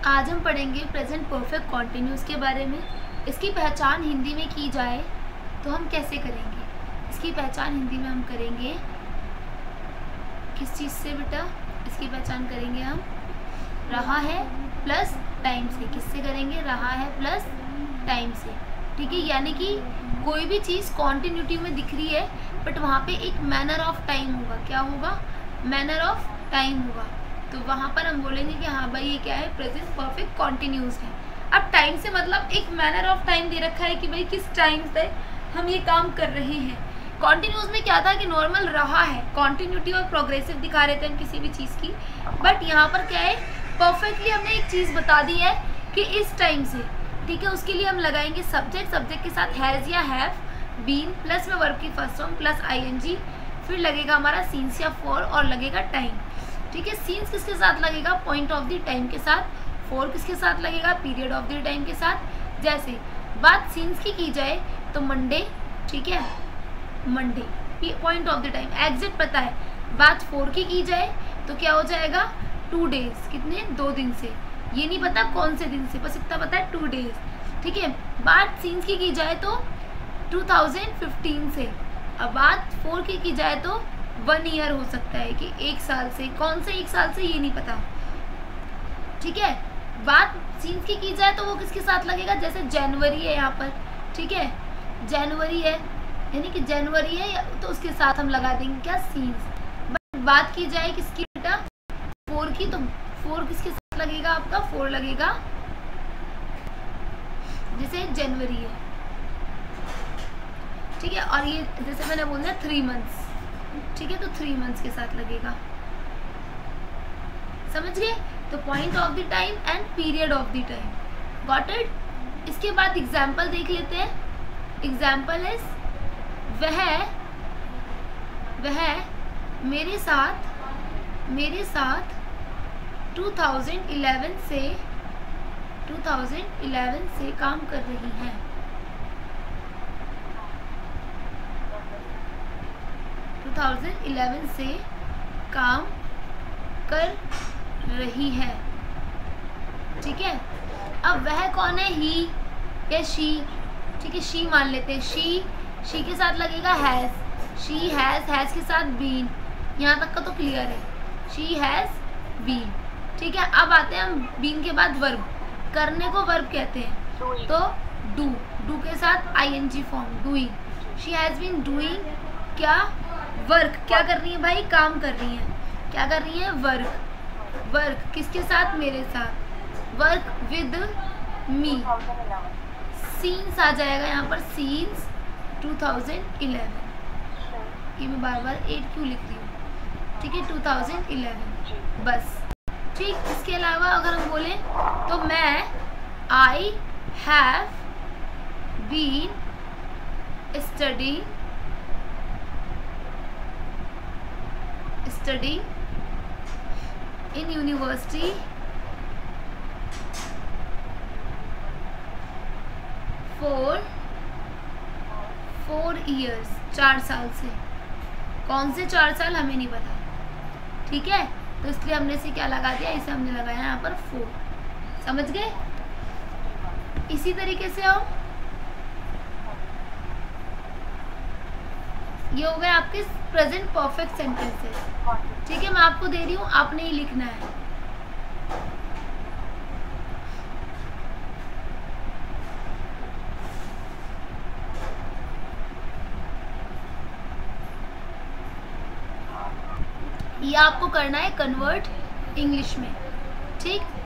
आज हम पढ़ेंगे प्रेजेंट परफेक्ट कॉन्टिन्यूस के बारे में। इसकी पहचान हिंदी में की जाए तो हम कैसे करेंगे? इसकी पहचान हिंदी में हम करेंगे किस चीज़ से बेटा? इसकी पहचान करेंगे हम रहा है प्लस टाइम से। किससे करेंगे? रहा है प्लस टाइम से। ठीक है, यानी कि कोई भी चीज़ कॉन्टिन्यूटी में दिख रही है बट वहाँ पे एक मैनर ऑफ टाइम होगा। क्या होगा? मैनर ऑफ टाइम होगा। तो वहाँ पर हम बोलेंगे कि हाँ भाई ये क्या है? प्रेजेंट परफेक्ट कॉन्टिन्यूस है। अब टाइम से मतलब एक मैनर ऑफ टाइम दे रखा है कि भाई किस टाइम से हम ये काम कर रहे हैं। कॉन्टिन्यूस में क्या था कि नॉर्मल रहा है, कॉन्टिन्यूटी और प्रोग्रेसिव दिखा रहे थे हम किसी भी चीज़ की, बट यहाँ पर क्या है? परफेक्टली हमने एक चीज़ बता दी है कि इस टाइम से। ठीक है, उसके लिए हम लगाएंगे सब्जेक्ट। सब्जेक्ट के साथ हैज़ या हैव, बीन प्लस में वर्ब की फर्स्ट फॉर्म प्लस आईएनजी, फिर लगेगा हमारा सीन्स या फॉर और लगेगा टाइम। ठीक है, सीन्स किसके साथ लगेगा? पॉइंट ऑफ द टाइम के साथ। फॉर किसके साथ लगेगा? पीरियड ऑफ द टाइम के साथ। जैसे बात सीन्स की जाए तो मंडे, ठीक है, Monday point of the time exact पता है। बात फॉर की जाए तो क्या हो जाएगा? 2 डेज। कितने? 2 दिन से। ये नहीं पता कौन से दिन से, बस इतना पता है 2 डेज। ठीक है, बात सीन्स की जाए तो 2015 से। अब बात फॉर की जाए तो 1 ईयर हो सकता है कि 1 साल से। कौन से 1 साल से ये नहीं पता। ठीक है, बात सीन्स की जाए तो वो किसके साथ लगेगा? जैसे जनवरी है यहाँ पर, ठीक है, जनवरी है यानी कि जनवरी है तो उसके साथ हम लगा देंगे क्या? सीन्स। बट बात की जाए किसकी बेटा? फॉर की, तो फॉर किसके साथ लगेगा? आपका फॉर लगेगा जैसे जनवरी है। ठीक है, और ये जैसे मैंने बोला 3 मंथ्स, ठीक है, तो 3 मंथ्स के साथ लगेगा। समझ गए? तो point of the time and period of the time. Got it? इसके बाद एग्जाम्पल देख लेते हैं। एग्जाम्पल इज वह मेरे साथ 2011 से काम कर रही है। से काम कर रही है। ठीक है, अब वह कौन है? ही या शी? ठीक है, शी मान लेते हैं। शी के साथ लगेगा हैज़। शी हैज़ के साथ बीन। यहाँ तक का तो क्लियर है, शी हैज़ बीन। ठीक है, अब आते हैं हम बीन के बाद वर्ब। करने को वर्ब कहते हैं तो डू के साथ ING form, doing. She has been doing क्या? वर्क। क्या कर रही है भाई? काम कर रही है। क्या कर रही है? वर्क किसके साथ? मेरे साथ। Work with me. सीन्स आ जाएगा यहाँ पर, सीन्स 2011। ये मैं बार बार 8 क्यों लिख रही हूँ? ठीक है, 2011 बस। ठीक, इसके अलावा अगर हम बोलें तो मैं I have been studying in university for 4 years, 4 साल से। कौन से 4 साल हमें नहीं पता। ठीक है, तो इसलिए हमने इसे क्या लगा दिया? इसे हमने लगाया यहाँ पर 4। समझ गए? इसी तरीके से हम, ये हो गए आपके प्रेजेंट परफेक्ट सेंटेंसेस। ठीक है, मैं आपको दे रही हूँ, आपने ही लिखना है। ये आपको करना है कन्वर्ट इंग्लिश में। ठीक।